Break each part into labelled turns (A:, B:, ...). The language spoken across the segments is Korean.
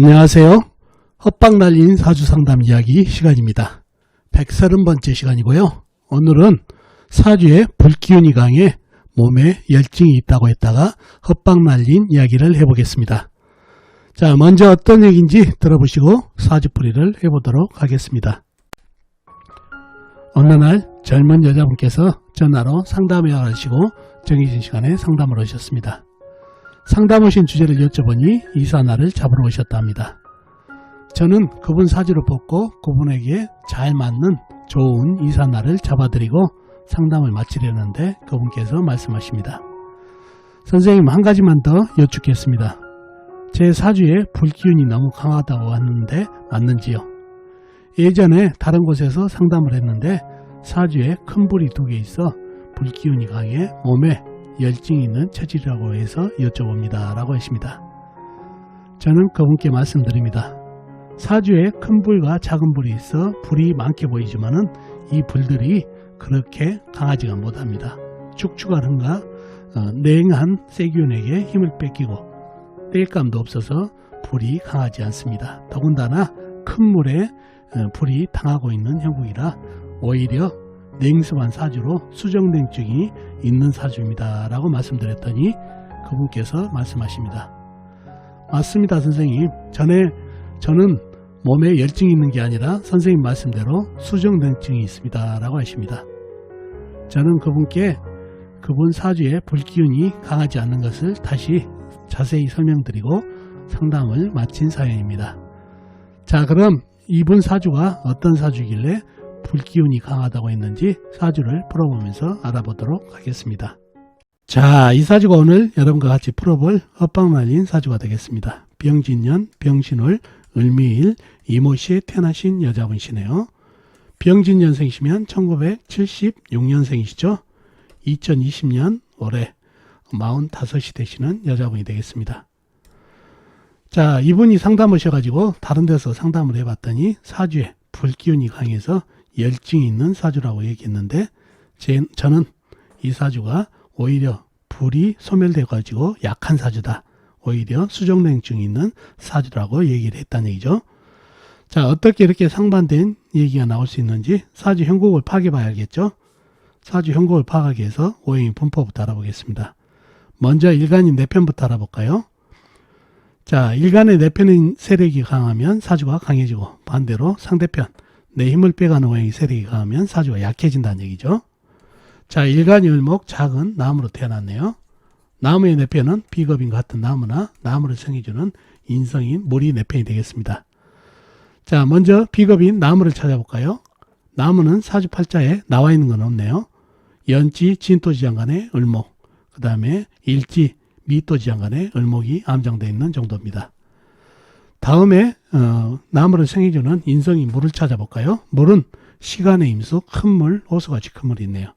A: 안녕하세요. 헛방 날린 사주상담 이야기 시간입니다. 130번째 시간이고요. 오늘은 사주에 불기운이 강해 몸에 열증이 있다고 했다가 헛방 날린 이야기를 해보겠습니다. 자, 먼저 어떤 얘기인지 들어보시고 사주풀이를 해보도록 하겠습니다. 어느 날 젊은 여자분께서 전화로 상담을 하시고 정해진 시간에 상담을 오셨습니다. 상담 오신 주제를 여쭤보니 이사날을 잡으러 오셨다 합니다. 저는 그분 사주를 뽑고 그분에게 잘 맞는 좋은 이사날을 잡아드리고 상담을 마치려는데 그분께서 말씀하십니다. 선생님, 한 가지만 더 여쭙겠습니다. 제 사주에 불기운이 너무 강하다고 하는데 맞는지요? 예전에 다른 곳에서 상담을 했는데 사주에 큰 불이 2개 있어 불기운이 강해 몸에 열증이 있는 체질이라고 해서 여쭤봅니다 라고 하십니다. 저는 그분께 말씀드립니다. 사주에 큰 불과 작은 불이 있어 불이 많게 보이지만은 이 불들이 그렇게 강하지가 못합니다. 축축한가 냉한 세기운에게 힘을 뺏기고 땔감도 없어서 불이 강하지 않습니다. 더군다나 큰 물에 불이 당하고 있는 형국이라 오히려 냉습한 사주로 수정냉증이 있는 사주입니다 라고 말씀드렸더니 그분께서 말씀하십니다. 맞습니다, 선생님. 저는 몸에 열증이 있는 게 아니라 선생님 말씀대로 수정냉증이 있습니다 라고 하십니다. 저는 그분께 그분 사주에 불기운이 강하지 않는 것을 다시 자세히 설명드리고 상담을 마친 사연입니다. 자, 그럼 이분 사주가 어떤 사주길래 불기운이 강하다고 했는지 사주를 풀어보면서 알아보도록 하겠습니다. 자, 이 사주가 오늘 여러분과 같이 풀어볼 헛방 날린 사주가 되겠습니다. 병진년, 병신월, 을미일, 이모시에 태어나신 여자분이시네요. 병진년생이시면 1976년생이시죠. 2020년 올해 45이 되시는 여자분이 되겠습니다. 자, 이분이 상담 오셔가지고 다른 데서 상담을 해봤더니 사주에 불기운이 강해서 열증이 있는 사주라고 얘기했는데 저는 이 사주가 오히려 불이 소멸돼 가지고 약한 사주다. 오히려 수정냉증이 있는 사주라고 얘기를 했다는 얘기죠. 자, 어떻게 이렇게 상반된 얘기가 나올 수 있는지 사주 형국을 파악해봐야 알겠죠. 사주 형국을 파악하기 위해서 오행의 분포부터 알아보겠습니다. 먼저 일간인 내편부터 알아볼까요? 자, 일간의 내편인 세력이 강하면 사주가 강해지고 반대로 상대편 내 힘을 빼가는 오행의 세력이 강하면 사주가 약해진다는 얘기죠. 자, 일간이 을목 작은 나무로 태어났네요. 나무의 내편은 비겁인 같은 나무나 나무를 생해주는 인성인 물이 내편이 되겠습니다. 자, 먼저 비겁인 나무를 찾아볼까요? 나무는 사주 팔자에 나와 있는 건 없네요. 연지, 진토지장간의 을목, 그 다음에 일지, 미토지장간의 을목이 암장되어 있는 정도입니다. 다음에 나무를 생해주는 인성이 물을 찾아볼까요? 물은 시간의 임수, 큰 물, 호수같이 큰 물이 있네요.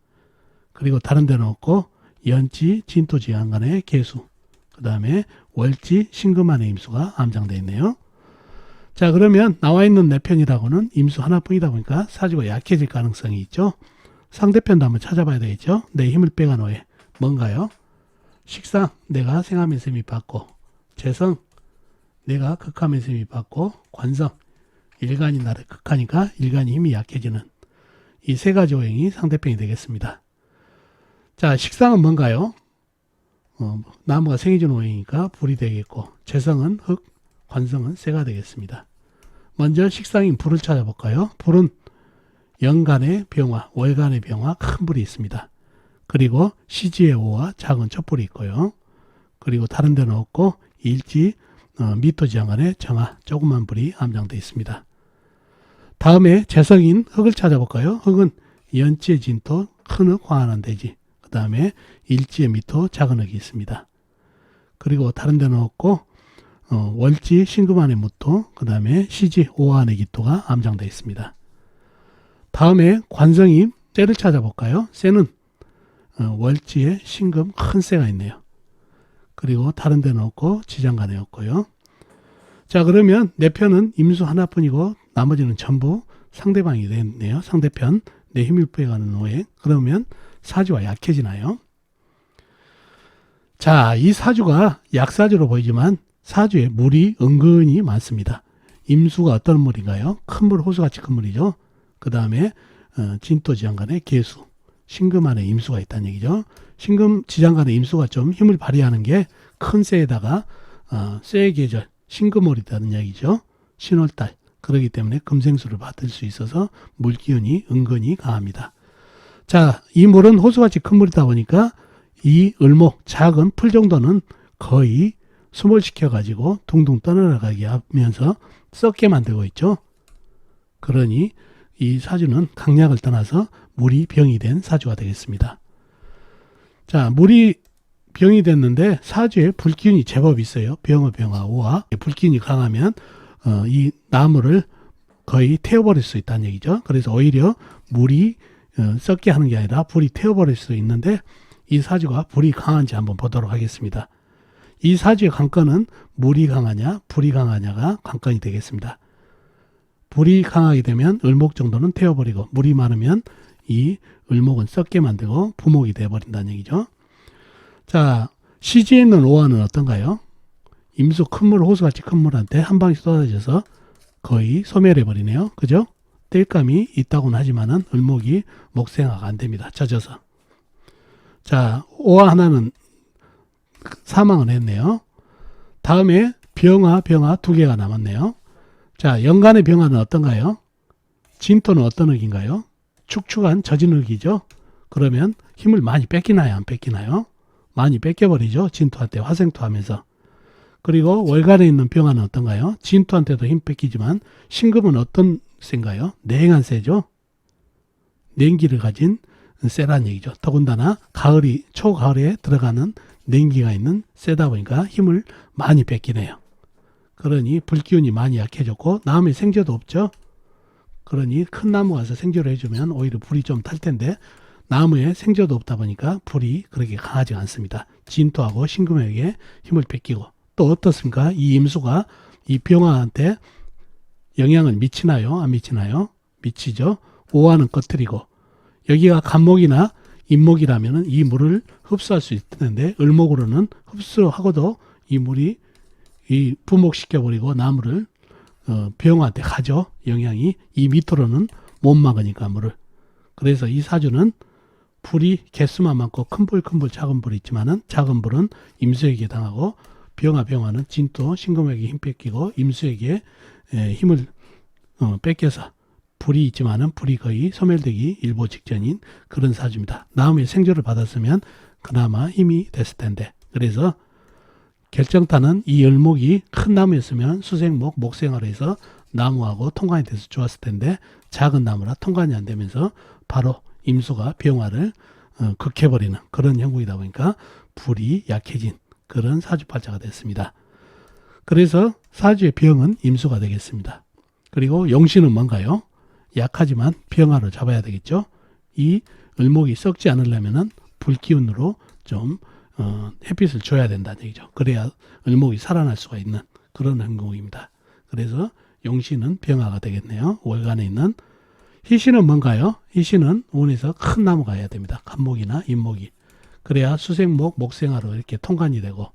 A: 그리고 다른 데는 없고 연지, 진토지간간의 개수, 그 다음에 월지, 신금안의 임수가 암장되어 있네요. 자, 그러면 나와 있는 내편이라고는 임수 하나뿐이다 보니까 사주가 약해질 가능성이 있죠. 상대편도 한번 찾아봐야 되겠죠. 내 힘을 빼간 후에 뭔가요? 식상, 내가 생하면서 힘이 받고, 재성, 내가 극하면서 힘이 받고, 관성, 일간이 나를 극하니까 일간이 힘이 약해지는 이 세 가지 오행이 상대편이 되겠습니다. 자, 식상은 뭔가요? 나무가 생해주는 오행이니까 불이 되겠고, 재성은 흙, 관성은 쇠가 되겠습니다. 먼저 식상인 불을 찾아볼까요? 불은 연간의 병화, 월간의 병화, 큰 불이 있습니다. 그리고 시지의 오와 작은 촛불이 있고요. 그리고 다른 데는 없고 일지, 미토지장간의 정화, 조그만 불이 암장되어 있습니다. 다음에 재성인 흙을 찾아볼까요? 흙은 연지의 진토, 큰 흙, 화한한 대지, 그 다음에 일지의 미토, 작은 흙이 있습니다. 그리고 다른 데는 없고 월지, 신금안의 무토, 그 다음에 시지, 오한의 기토가 암장되어 있습니다. 다음에 관성인 쇠를 찾아볼까요? 쇠는 월지에 신금 큰 쇠가 있네요. 그리고 다른 데는 없고 지장간에 없고요. 자, 그러면 내 편은 임수 하나뿐이고 나머지는 전부 상대방이 됐네요. 상대편 내 힘을 빼가는 오행. 그러면 사주가 약해지나요? 자, 이 사주가 약사주로 보이지만 사주에 물이 은근히 많습니다. 임수가 어떤 물인가요? 큰 물, 호수같이 큰 물이죠. 그 다음에 진토 지장간에 개수, 신금 안에 임수가 있다는 얘기죠. 신금 지장간에 임수가 좀 힘을 발휘하는 게 큰 쇠에다가 쇠의 계절, 신금월이라는 얘기죠. 신월달. 그렇기 때문에 금생수를 받을 수 있어서 물기운이 은근히 강합니다. 자, 이 물은 호수같이 큰 물이다 보니까 이 을목, 작은 풀 정도는 거의 수몰시켜가지고 둥둥 떠내려가게 하면서 썩게 만들고 있죠. 그러니 이 사주는 강약을 떠나서 물이 병이 된 사주가 되겠습니다. 자, 물이 병이 됐는데 사주에 불기운이 제법 있어요. 병화, 오화. 불기운이 강하면 이 나무를 거의 태워버릴 수 있다는 얘기죠. 그래서 오히려 물이 썩게 하는 게 아니라 불이 태워버릴 수 있는데 이 사주가 불이 강한지 한번 보도록 하겠습니다. 이 사주의 관건은 물이 강하냐 불이 강하냐가 관건이 되겠습니다. 불이 강하게 되면 을목 정도는 태워버리고 물이 많으면 이 을목은 썩게 만들고 부목이 되어버린다는 얘기죠. 자, 시지에 있는 오화는 어떤가요? 임수 큰물 호수같이 큰 물한테 한 방씩 쏟아져서 거의 소멸해버리네요. 그죠? 땔감이 있다고는 하지만은 을목이 목생화가 안 됩니다. 젖어서. 자, 오화 하나는 사망을 했네요. 다음에 병화 두 개가 남았네요. 자, 연간의 병화는 어떤가요? 진토는 어떤 흙인가요? 축축한 젖은 흙이죠. 그러면 힘을 많이 뺏기나요? 안 뺏기나요? 많이 뺏겨버리죠. 진토한테 화생토하면서. 그리고 월간에 있는 병화는 어떤가요? 진토한테도 힘 뺏기지만 신금은 어떤 쇠인가요? 냉한 쇠죠. 냉기를 가진 쇠란 얘기죠. 더군다나 가을이 초가을에 들어가는 냉기가 있는 쇠다 보니까 힘을 많이 뺏기네요. 그러니 불기운이 많이 약해졌고 나무에 생조도 없죠. 그러니 큰 나무 가서 생조를 해주면 오히려 불이 좀 탈 텐데 나무에 생조도 없다 보니까 불이 그렇게 강하지 않습니다. 진토하고 신금에게 힘을 뺏기고 또 어떻습니까? 이 임수가 이 병화한테 영향을 미치나요? 안 미치나요? 미치죠. 오화는 꺼트리고 여기가 간목이나 임목이라면 이 물을 흡수할 수 있는데 을목으로는 흡수하고도 이 물이 이 부목시켜버리고 나무를 병화한테 가죠. 영향이 이 밑으로는 못 막으니까 물을. 그래서 이 사주는 불이 개수만 많고 큰 불 작은 불이 있지만은 작은 불은 임수에게 당하고 병화는 진토 신금에게 힘 뺏기고 임수에게 힘을 뺏겨서 불이 있지만은 불이 거의 소멸되기 일보 직전인 그런 사주입니다. 나무의 생조를 받았으면 그나마 힘이 됐을 텐데 그래서 결정타는 이 을목이 큰 나무였으면 수생목, 목생화로 해서 나무하고 통관이 돼서 좋았을 텐데 작은 나무라 통관이 안 되면서 바로 임수가 병화를 극해버리는 그런 형국이다 보니까 불이 약해진 그런 사주팔자가 됐습니다. 그래서 사주의 병은 임수가 되겠습니다. 그리고 용신은 뭔가요? 약하지만 병화로 잡아야 되겠죠. 이 을목이 썩지 않으려면은 불기운으로 좀 햇빛을 줘야 된다는 얘기죠. 그래야 을목이 살아날 수가 있는 그런 행동입니다. 그래서 용신은 병화가 되겠네요. 월간에 있는 희신은 뭔가요? 희신은 운에서 큰 나무가 해야 됩니다. 간목이나 임목이. 그래야 수생목, 목생화로 이렇게 통관이 되고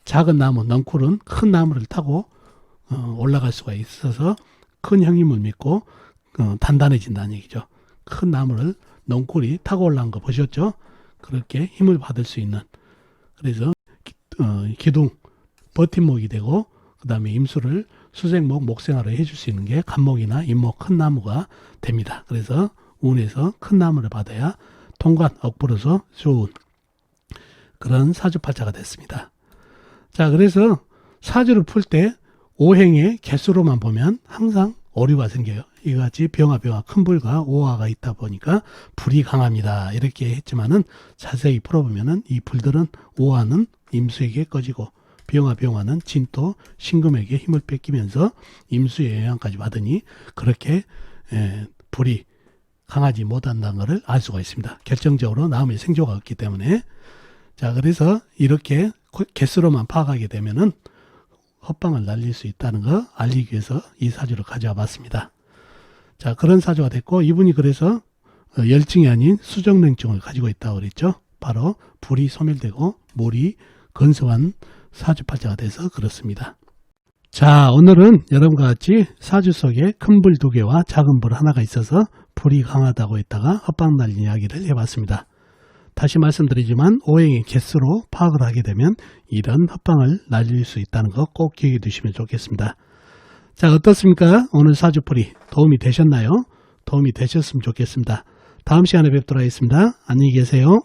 A: 작은 나무, 넝쿨은 큰 나무를 타고 올라갈 수가 있어서 큰 형님을 믿고 단단해진다는 얘기죠. 큰 나무를 넝쿨이 타고 올라간 거 보셨죠? 그렇게 힘을 받을 수 있는 그래서 기둥, 버팀목이 되고 그 다음에 임수를 수생목, 목생화로 해줄 수 있는 게 간목이나 임목 큰 나무가 됩니다. 그래서 운에서 큰 나무를 받아야 통관, 억부로서 좋은 그런 사주팔자가 됐습니다. 자, 그래서 사주를 풀 때 오행의 개수로만 보면 항상 오류가 생겨요. 이같이 병화 큰 불과 오화가 있다 보니까 불이 강합니다. 이렇게 했지만은 자세히 풀어보면은 이 불들은 오화는 임수에게 꺼지고 병화는 진토 신금에게 힘을 뺏기면서 임수의 영향까지 받으니 그렇게 불이 강하지 못한다는 것을 알 수가 있습니다. 결정적으로 나무에 생조가 없기 때문에 자 그래서 이렇게 개수로만 파악하게 되면은 헛방을 날릴 수 있다는 거 알리기 위해서 이 사주를 가져와 봤습니다. 자 그런 사주가 됐고 이분이 그래서 열증이 아닌 수정냉증을 가지고 있다고 그랬죠. 바로 불이 소멸되고 물이 건성한 사주팔자가 돼서 그렇습니다. 자, 오늘은 여러분과 같이 사주 속에 큰 불 2개와 작은 불 하나가 있어서 불이 강하다고 했다가 헛방 날린 이야기를 해봤습니다. 다시 말씀드리지만 오행의 개수로 파악을 하게 되면 이런 헛방을 날릴 수 있다는 거 꼭 기억해 두시면 좋겠습니다. 자, 어떻습니까? 오늘 사주풀이 도움이 되셨나요? 도움이 되셨으면 좋겠습니다. 다음 시간에 뵙도록 하겠습니다. 안녕히 계세요.